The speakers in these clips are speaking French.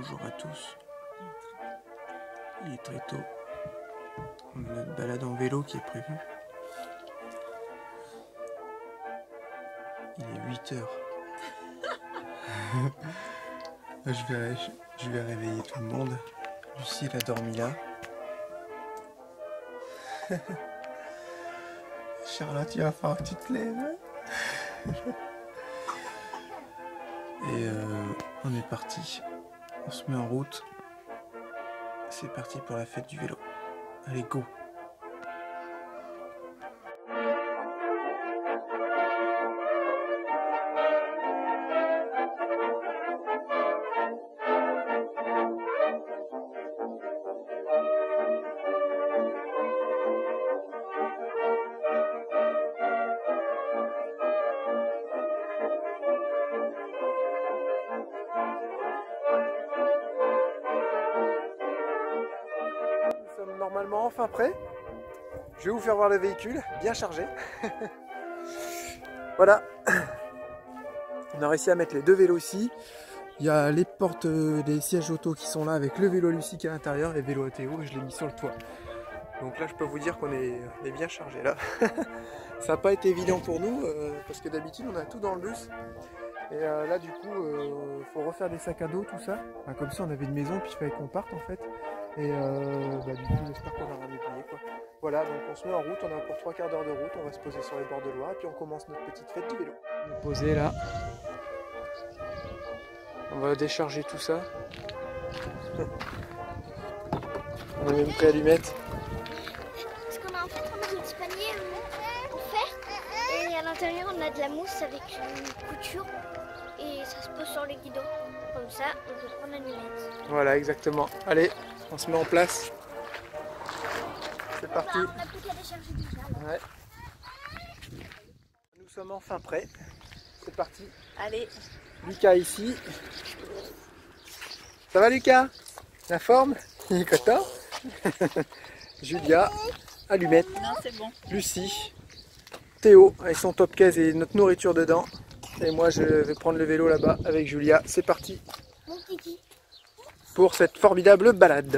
Bonjour à tous. Il est très tôt. On a notre balade en vélo qui est prévue. Il est 8 heures. Je vais réveiller tout le monde. Lucie, elle a dormi là. Charlotte, il va falloir que tu te lèves. Et on est parti. On se met en route. C'est parti pour la fête du vélo. Allez, go! Nous sommes normalement enfin prêts. Je vais vous faire voir le véhicule, bien chargé. Voilà. On a réussi à mettre les deux vélos ici. Il y a les portes des sièges auto qui sont là avec le vélo Lucie qui est à l'intérieur et le vélo Théo, et je l'ai mis sur le toit. Donc là je peux vous dire qu'on est bien chargé là. Ça n'a pas été évident pour nous parce que d'habitude on a tout dans le bus. Et là du coup il faut refaire des sacs à dos, tout ça. Enfin, comme ça on avait une maison puis il fallait qu'on parte en fait. Et du coup j'espère qu'on n'aura rien oublié quoi. Voilà, donc on se met en route, on a pour 3 quarts d'heure de route, on va se poser sur les bords de Loire et puis on commence notre petite fête du vélo. On est posé là. On va décharger tout ça. On a même pris allumette. Parce qu'on a en fait on a un petit panier en fer et à l'intérieur on a de la mousse avec une couture et ça se pose sur les guidons. Comme ça on peut prendre l'allumette. Voilà, exactement. Allez, on se met en place. C'est parti. On a plus qu'à décharger déjà. Là. Ouais. Nous sommes enfin prêts. C'est parti. Allez. Lucas ici. Ça va Lucas? La forme? Il est content. Julia, allumette. Non, c'est bon. Lucie, Théo avec son top case et notre nourriture dedans. Et moi je vais prendre le vélo là-bas avec Julia. C'est parti Mon kiki. pour cette formidable balade.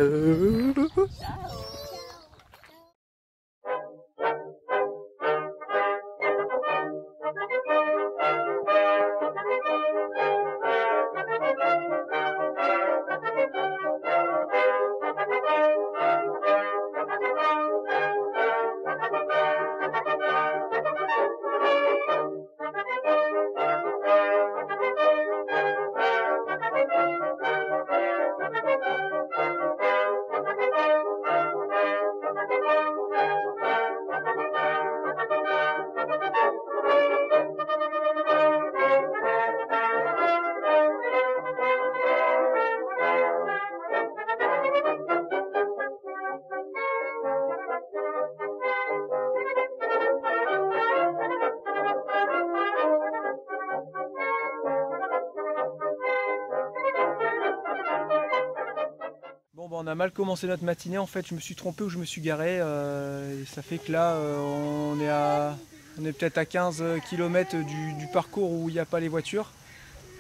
Bon, on a mal commencé notre matinée, en fait je me suis trompé où je me suis garé et ça fait que là on est peut-être à 15 km du parcours où il n'y a pas les voitures.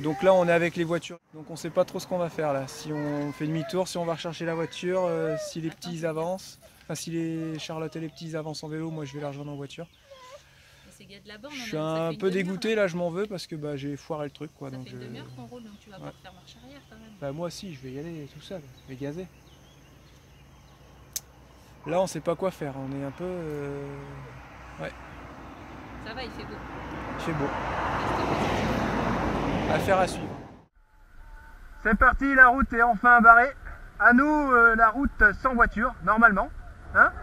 Donc là on est avec les voitures, donc on ne sait pas trop ce qu'on va faire là, si on fait demi-tour, si on va rechercher la voiture, si les petits avancent, enfin si les Charlotte et les petits avancent en vélo, moi je vais les rejoindre en voiture. Je suis un peu dégoûté là, je m'en veux parce que j'ai foiré le truc quoi. Ça donc fait une demi-heure qu'on roule, donc tu vas pas faire marche arrière quand même. Bah moi aussi, je vais y aller tout seul, je vais gazer. Là on sait pas quoi faire, on est un peu... Ouais. Ça va, il fait beau. Il fait beau. Affaire à suivre. C'est parti, la route est enfin barrée. À nous la route sans voiture, normalement. Hein?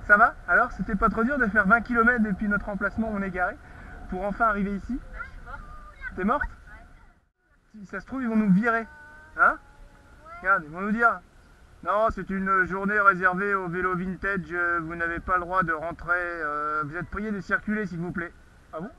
Ça va? Alors, c'était pas trop dur de faire 20 km depuis notre emplacement où on est garé pour enfin arriver ici? T'es morte? Si ça se trouve, ils vont nous virer. Hein? Regarde, ils vont nous dire non, c'est une journée réservée au vélo vintage, vous n'avez pas le droit de rentrer, vous êtes priés de circuler s'il vous plaît. Ah bon?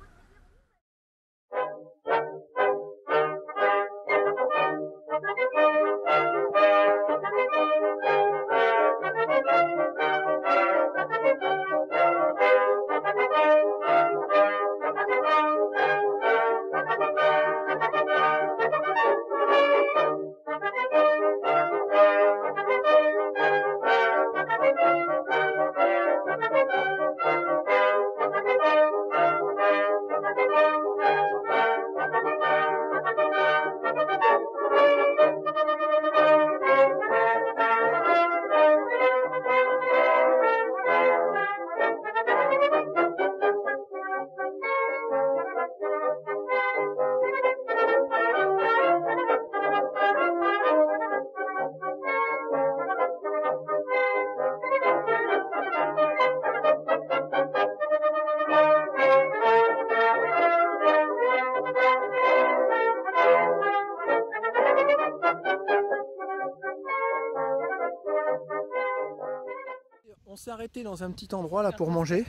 s'est arrêté dans un petit endroit là pour manger.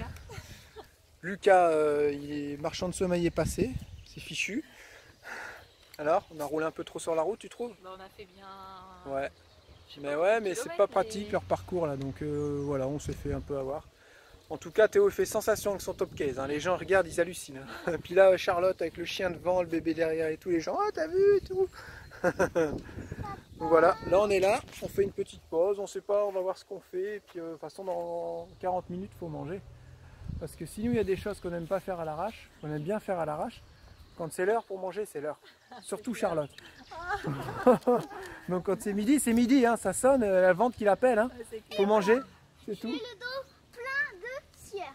Lucas, il est marchand de sommeil est passé, c'est fichu. Alors, on a roulé un peu trop sur la route, tu trouves? Bah, on a fait bien. Ouais. Mais c'est pas pratique leur parcours là, donc voilà, on s'est fait un peu avoir. En tout cas, Théo fait sensation avec son top case, hein. Les gens regardent, ils hallucinent. Hein. Puis là, Charlotte avec le chien devant, le bébé derrière et tout, les gens, oh t'as vu et tout. Donc voilà, là on est là, on fait une petite pause, on sait pas, on va voir ce qu'on fait. Et puis de toute façon, dans 40 minutes, il faut manger. Parce que si nous, il y a des choses qu'on n'aime pas faire à l'arrache, qu'on aime bien faire à l'arrache, quand c'est l'heure pour manger, c'est l'heure. Surtout Charlotte. Donc quand c'est midi, hein, ça sonne, la vente qui l'appelle. Hein. Faut manger, c'est tout. J'ai le dos plein de cire.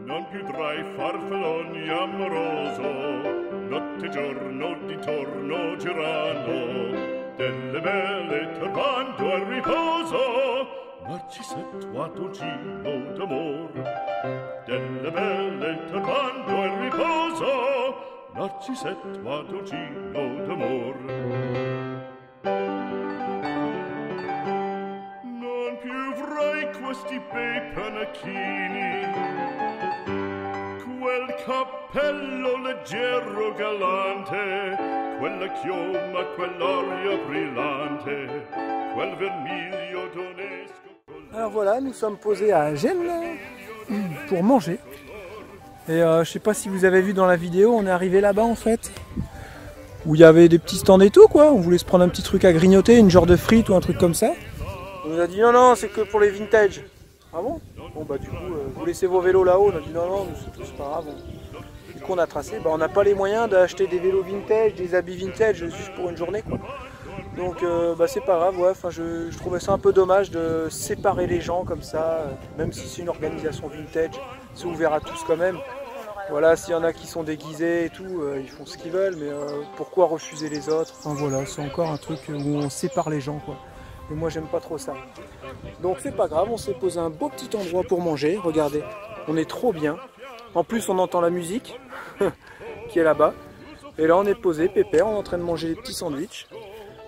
Non più tra i farfalloni amoroso, notte e giorno d'intorno girano, delle belle turbando al riposo, Narcisetto a dolcino d'amor. Delle belle turbando al riposo, Narcisetto a dolcino d'amor. Non più avrai questi bei panacchini, quel cappello leggero galante, quella chioma, quell'aria brillante, quel vermiglio d'onesco. Alors voilà, nous sommes posés à Gênes pour manger. Et je sais pas si vous avez vu dans la vidéo, on est arrivé là-bas en fait, où il y avait des petits stands et tout quoi. On voulait se prendre un petit truc à grignoter, une genre de frites ou un truc comme ça. On nous a dit non, c'est que pour les vintage. Ah bon? Bon bah du coup, vous laissez vos vélos là-haut. On a dit non, c'est pas grave. Du coup on a tracé, bah, on n'a pas les moyens d'acheter des vélos vintage, des habits vintage juste pour une journée quoi. Donc bah, c'est pas grave, ouais. Enfin, je trouvais ça un peu dommage de séparer les gens comme ça, même si c'est une organisation vintage, c'est ouvert à tous quand même. Voilà, s'il y en a qui sont déguisés et tout, ils font ce qu'ils veulent, mais pourquoi refuser les autres? Enfin voilà, c'est encore un truc où on sépare les gens quoi. Et moi j'aime pas trop ça. Donc c'est pas grave, on s'est posé un beau petit endroit pour manger, regardez, on est trop bien. En plus on entend la musique qui est là-bas. Et là on est posé, pépère, on est en train de manger des petits sandwichs.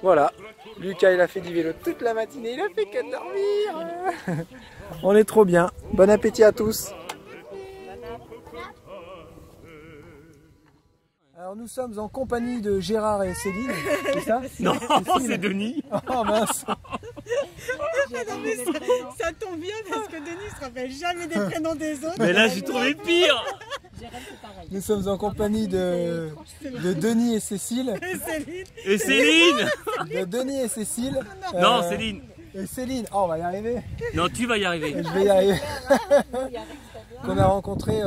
Voilà, Lucas il a fait du vélo toute la matinée, il a fait que dormir. On est trop bien, bon appétit à tous. Alors nous sommes en compagnie de Gérard et Céline, c'est ça? Non, c'est Denis. Oh mince. Non, mais ça tombe bien parce que Denis ne se rappelle jamais des prénoms des autres. Mais là j'ai trouvé pire. Nous sommes en compagnie de Denis et Cécile. Et Céline. De Denis et Cécile. Non, Céline. Et Céline, oh, on va y arriver. Non, tu vas y arriver. Je vais y arriver. Qu'on a rencontré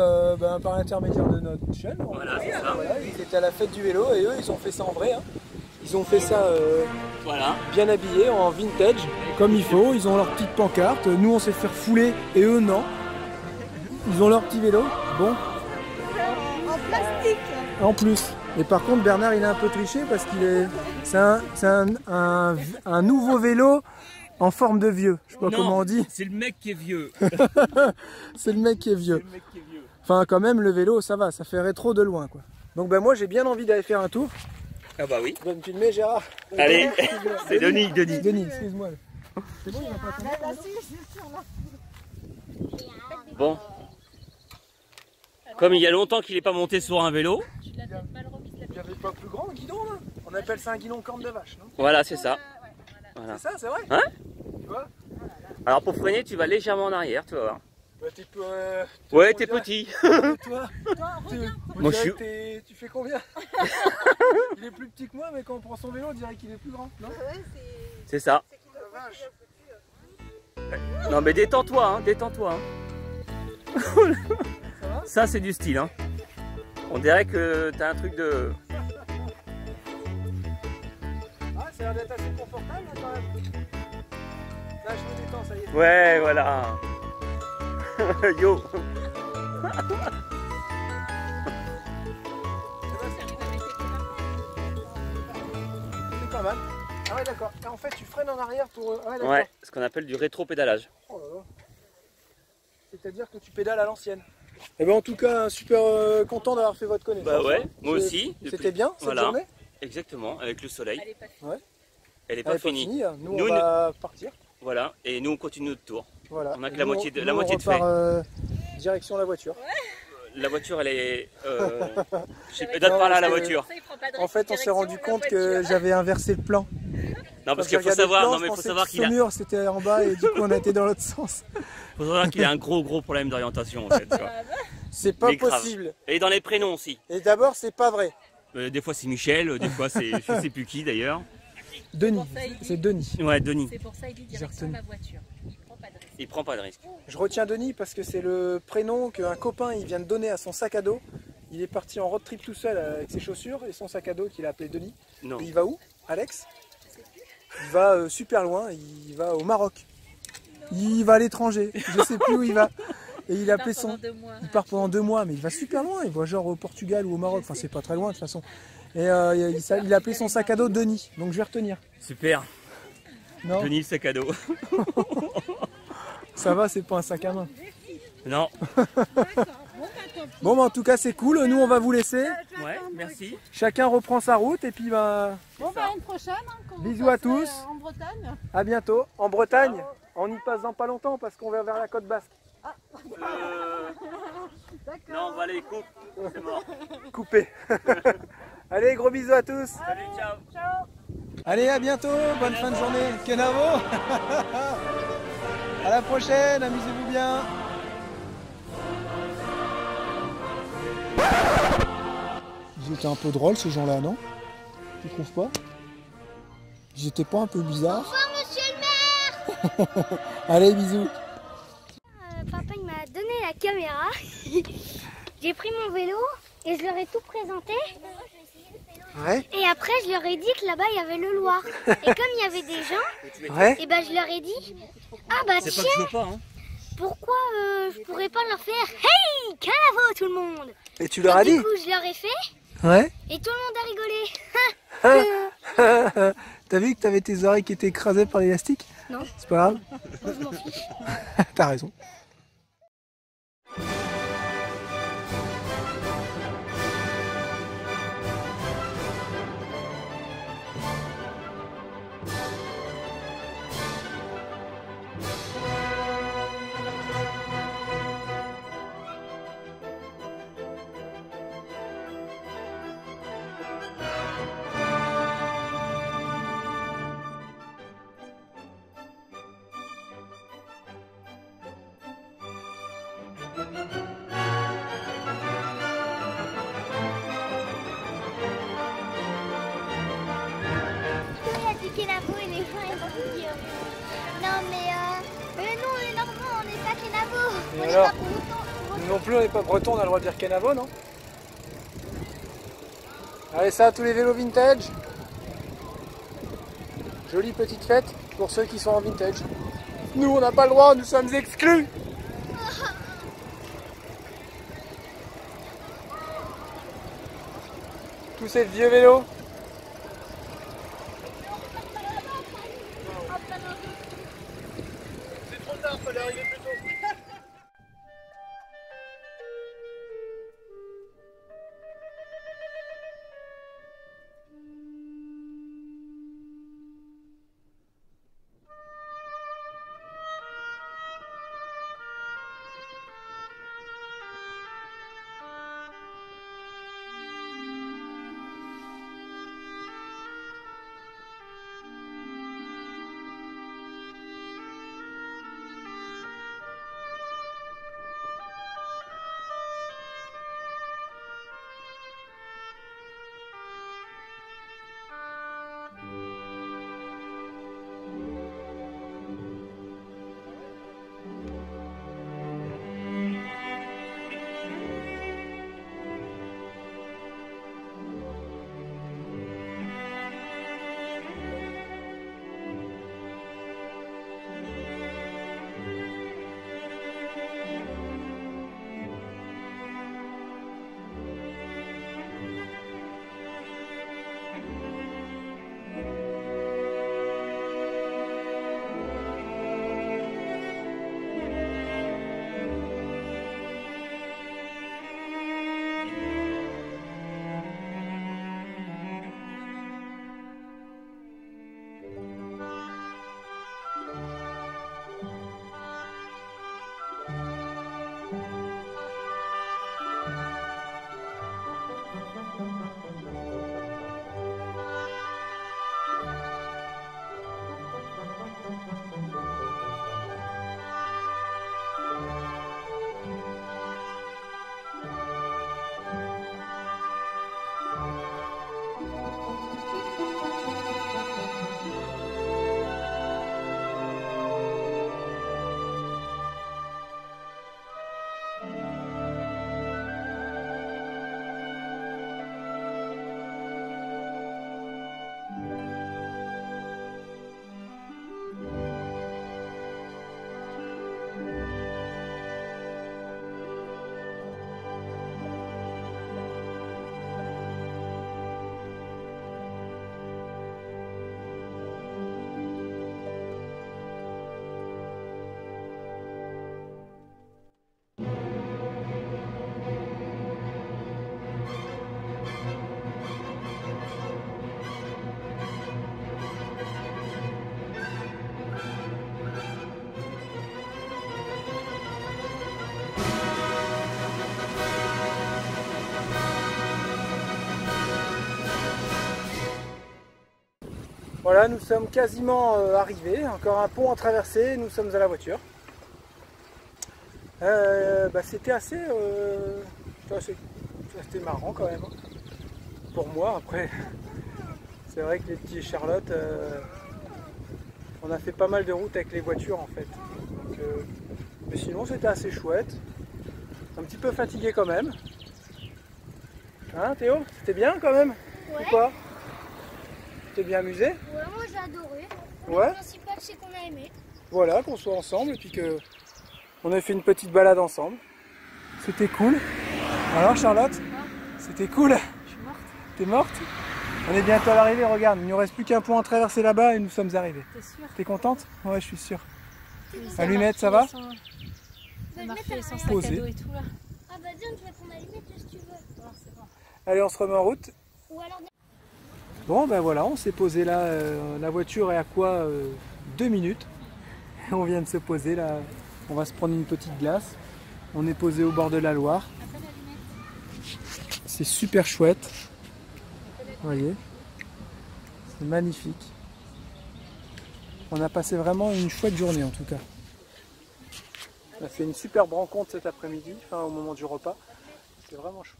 par l'intermédiaire de notre chaîne. Voilà, c'est ça. Voilà, ils étaient à la fête du vélo et eux, ils ont fait ça en vrai. Hein. Ils ont fait ça Voilà. bien habillés, en vintage, comme il faut. Ils ont leur petite pancarte. Nous, on s'est fait refouler et eux, non. Ils ont leur petit vélo. Bon. En plastique. En plus. Et par contre, Bernard, il a un peu triché parce qu'il est. C'est un nouveau vélo en forme de vieux. Je sais pas comment on dit. C'est le mec qui est vieux. C'est le mec qui est vieux. Enfin, quand même, le vélo, ça va, ça fait rétro de loin, quoi. Donc, ben, moi, j'ai bien envie d'aller faire un tour. Ah bah oui. Tu vas me filmer, Gérard? Allez, c'est Denis. Denis, excuse-moi. C'est bon, il va pas attendre. Bon. Comme il y a longtemps qu'il n'est pas monté sur un vélo. Il n'y avait pas plus grand, le guidon, là? On appelle ça un guidon corne de vache, non? Voilà, c'est ça. Voilà. C'est ça, c'est vrai? Hein? Tu vois? Alors pour freiner, tu vas légèrement en arrière, tu vas voir. Bah, t'es Ouais, t'es petit. Toi, Moi, je suis... tu fais combien? Il est plus petit que moi, mais quand on prend son vélo, on dirait qu'il est plus grand, non? C'est ça. La vache. Non mais détends-toi, hein, détends-toi. Hein. Ça, c'est du style. Hein. On dirait que t'as un truc de... Ah, ça a l'air d'être assez confortable là, quand même. Là, je me détends, ça y est. Ouais, voilà. Yo. C'est pas mal. Ah ouais, d'accord. Et en fait, tu freines en arrière pour... Ah ouais, d'accord. Ouais, ce qu'on appelle du rétro-pédalage. Oh là là. C'est-à-dire que tu pédales à l'ancienne. Eh ben en tout cas, super content d'avoir fait votre connaissance. Bah ouais, hein. moi aussi. C'était bien cette Voilà. journée. Exactement, avec le soleil. Elle est pas finie. Ouais. Elle est Elle pas est finie. Nous, Nous, on va partir. Voilà, et nous on continue notre tour. Voilà. On a que Nous, la moitié de, nous, la moitié de on repart, fait. Direction la voiture. La voiture, elle est... Donne par là la voiture. Ça, il prend pas de En fait, on s'est rendu compte que j'avais inversé le plan. Non, parce Quand j'ai qu'il faut regardé le savoir, plan, non, je mais faut pensais savoir que qu'il a, Saumur, c'était en bas et du coup on a été dans l'autre sens. faut savoir qu'il a un gros problème d'orientation en fait. Tu vois. C'est pas Mais grave. possible. Et dans les prénoms aussi. Et d'abord, c'est pas vrai. Des fois c'est Michel, des fois c'est je sais plus qui d'ailleurs. Denis, pour ça, il dit- c'est Denis. Ouais, Denis. C'est pour ça qu'il dit J'ai direction retenu. la voiture. Il prend pas de risque. Il prend pas de risque. Je retiens Denis parce que c'est le prénom qu'un copain il vient de donner à son sac à dos. Il est parti en road trip tout seul avec ses chaussures et son sac à dos qu'il a appelé Denis. Non. Et il va où, Alex? Il va super loin, il va au Maroc. Il va à l'étranger, je sais plus où il va. Et il a appelé son... Il part pendant 2 mois, mais il va super loin. Il va genre au Portugal ou au Maroc, enfin c'est pas très loin de toute façon. Et il a appelé son sac à dos Denis, donc je vais retenir. Super. Non, Denis le sac à dos. ça va, c'est pas un sac à main. Non. Bon, bah, en tout cas c'est cool, nous on va vous laisser. Ouais, merci. Chacun reprend sa route et puis bah, Bon, bah, une prochaine. Hein, quand vous Bisous à passerez, tous. En Bretagne. à bientôt. En Bretagne, on y passe dans pas longtemps parce qu'on va vers la côte basque. Non, on va aller coupe. C'est mort. Coupé. Allez, gros bisous à tous. Salut, ciao. Allez, à bientôt, bonne fin de journée. Kenavo. À la prochaine, amusez-vous bien. Ils étaient un peu drôles ces gens-là, non? Tu trouves pas? Ils étaient pas un peu bizarres? Bonsoir, monsieur le maire. Allez, bisous. Papa il m'a donné la caméra. J'ai pris mon vélo et je leur ai tout présenté. Ouais, Et après je leur ai dit que là-bas il y avait le Loir. Et comme il y avait des gens, ouais. et ben je leur ai dit, ah bah C'est tiens, pas que je veux pas, hein. pourquoi je pourrais pas leur faire hey Canavo tout le monde. Et tu leur as Du dit? coup je leur ai fait Ouais. et tout le monde a rigolé. T'as vu que t'avais tes oreilles qui étaient écrasées par l'élastique? Non, C'est pas grave. moi, je m'en fiche. T'as raison. Il a dit Kenavo et les gens ils ont dit non mais non les Normands on n'est pas Kenavo. Et On n'est alors pas pour autant. Nous non plus, on n'est pas breton, on a le droit de dire Kenavo, non? Allez, ça, tous les vélos vintage. Jolie petite fête pour ceux qui sont en vintage. Nous, on n'a pas le droit, nous sommes exclus. Tous ces vieux vélos. C'est trop tard, fallait arriver plus tôt. Voilà, nous sommes quasiment arrivés. Encore un pont à traverser, nous sommes à la voiture. C'était assez marrant quand même. Pour moi, après, c'est vrai que les petits Charlotte, on a fait pas mal de routes avec les voitures en fait. Donc, mais sinon, c'était assez chouette. Un petit peu fatigué quand même. Hein Théo? C'était bien quand même? Ouais. Ou pas? Tu t'es bien amusé? Ouais, moi j'ai adoré. Ouais. Le principal c'est qu'on a aimé. Voilà, qu'on soit ensemble et puis que on a fait une petite balade ensemble. C'était cool. Alors Charlotte? C'était cool? Je suis morte. T'es morte? On est bientôt à l'arrivée, regarde, il ne nous reste plus qu'un pont à traverser là-bas et nous sommes arrivés. T'es sûre? T'es contente? Ouais, je suis sûre. Ça Allumette, ça va? Je vais le Marqué mettre à son l'arrière. sac à Posé. dos et tout là. Ah bah tiens, je vais prendre l'allumette si tu veux. Non, c'est bon. Allez, on se remet en route. Ou alors... Bon, ben voilà, on s'est posé là. La voiture est à quoi 2 minutes. On vient de se poser là. On va se prendre une petite glace. On est posé au bord de la Loire. C'est super chouette. Vous voyez? C'est magnifique. On a passé vraiment une chouette journée en tout cas. On a fait une superbe rencontre cet après-midi, enfin au moment du repas. C'est vraiment chouette.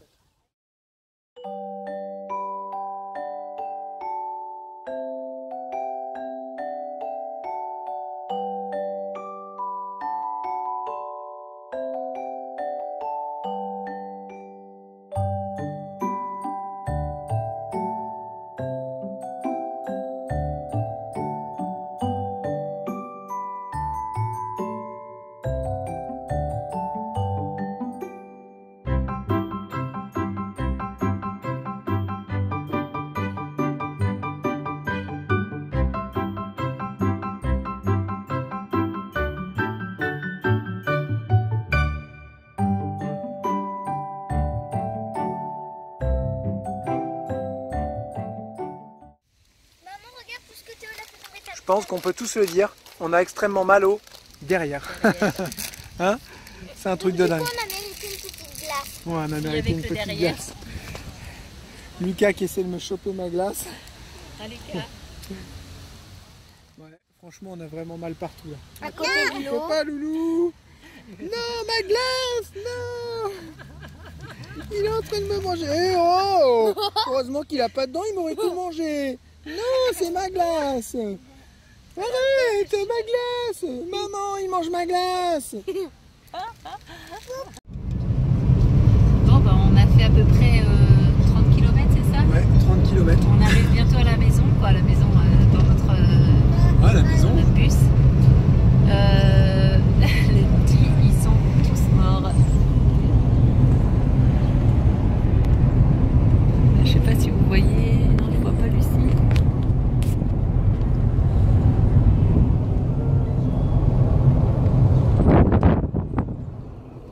Je pense qu'on peut tous le dire, on a extrêmement mal au derrière. Hein? C'est un truc de dingue. On a mérité une petite glace. Ouais, on a mérité avec une le petite derrière. glace. Lucas qui essaie de me choper ma glace. Allez, Kara. Ouais, franchement, on a vraiment mal partout là. À côté de Faut l'eau. pas, Loulou! Non, ma glace! Non! Il est en train de me manger. Eh oh! Heureusement qu'il a pas dedans, il m'aurait tout mangé. Non, c'est ma glace! Arrête, ma glace! Maman, il mange ma glace! Bon, bah, on a fait à peu près 30 km, c'est ça? Ouais, 30 km. On arrive bientôt à la maison, quoi, à la maison dans notre, Ah, la maison. notre bus. Les petits, ils sont tous morts. Je sais pas si vous voyez, non, je vois pas Lucie.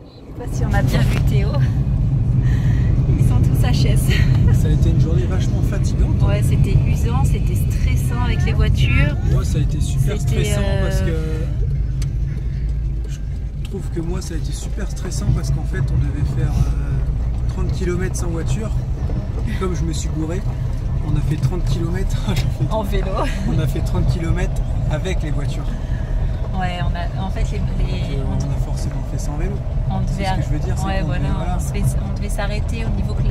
Je sais pas si on a bien vu Théo. Ils sont tous HS. Ça a été une journée vachement fatigante. Ouais, c'était usant, c'était stressant avec les voitures. Moi, ça a été super C'était, stressant parce que je trouve que moi, ça a été super stressant parce qu'en fait, on devait faire 30 km sans voiture. Et comme je me suis bourré, on a fait 30 km. En vélo. On a fait 30 km avec les voitures. Ouais, on a, en fait, On a forcément fait sans vélo. on devait, C'est ce que je veux dire, c'est ouais, qu'on voilà, devait- voilà. on devait s'arrêter au niveau que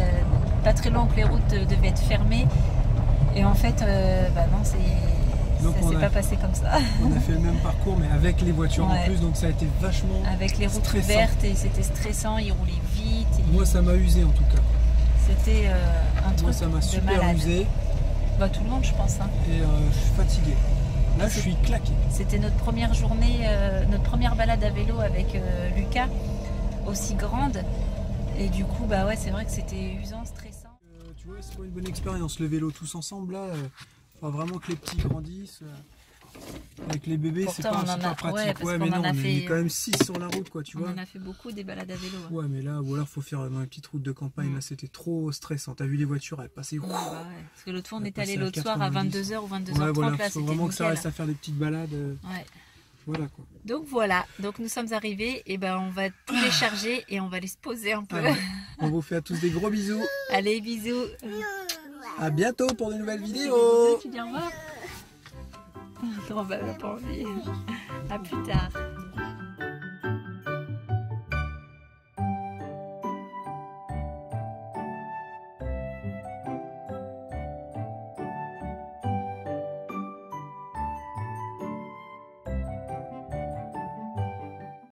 pas très loin que les routes devaient être fermées. Et en fait, bah non, Donc ça on s'est a- pas passé comme ça. On a fait le même parcours mais avec les voitures en Ouais. plus, donc ça a été vachement Avec les routes stressant. ouvertes, et c'était stressant, ils roulaient vite. Et Moi, ça m'a usé en tout cas. c'était un truc Moi, ça m'a de super malade. usé Bah, tout le monde, je pense. Hein. et je suis fatigué. Là, je suis claqué. C'était notre première journée, notre première balade à vélo avec Lucas, aussi grande. Et du coup, bah ouais, c'est vrai que c'était usant, stressant. Tu vois, c'est pas une bonne expérience le vélo tous ensemble là. Faut vraiment que les petits grandissent. Avec les bébés, c'est Pourtant, pas, on c'est en pas a- pratique. ouais, parce Ouais, qu'on mais en non, a on fait- est quand même 6 sur la route, quoi, tu On vois. en a fait beaucoup des balades à vélo. Hein. Ouais, mais là, ou alors faut faire dans les petites routes de campagne. Là, c'était trop stressant. T'as vu les voitures, elles passaient. Ouais, bah ouais. Parce que l'autre fois, on On est est allé passé à l'autre soir à 90. 22h ou 22h30. Ouais, voilà. Là, Faut c'était vraiment que ça nickel. reste à faire des petites balades. Ouais. Voilà quoi. Donc voilà, donc nous sommes arrivés, et ben on va tout décharger et on va aller se poser un peu. Allez, on vous fait à tous des gros bisous. Allez, bisous. À bientôt pour de nouvelles vidéos. Tu dis au revoir. Non, bah, elle n'a pas envie. À plus tard.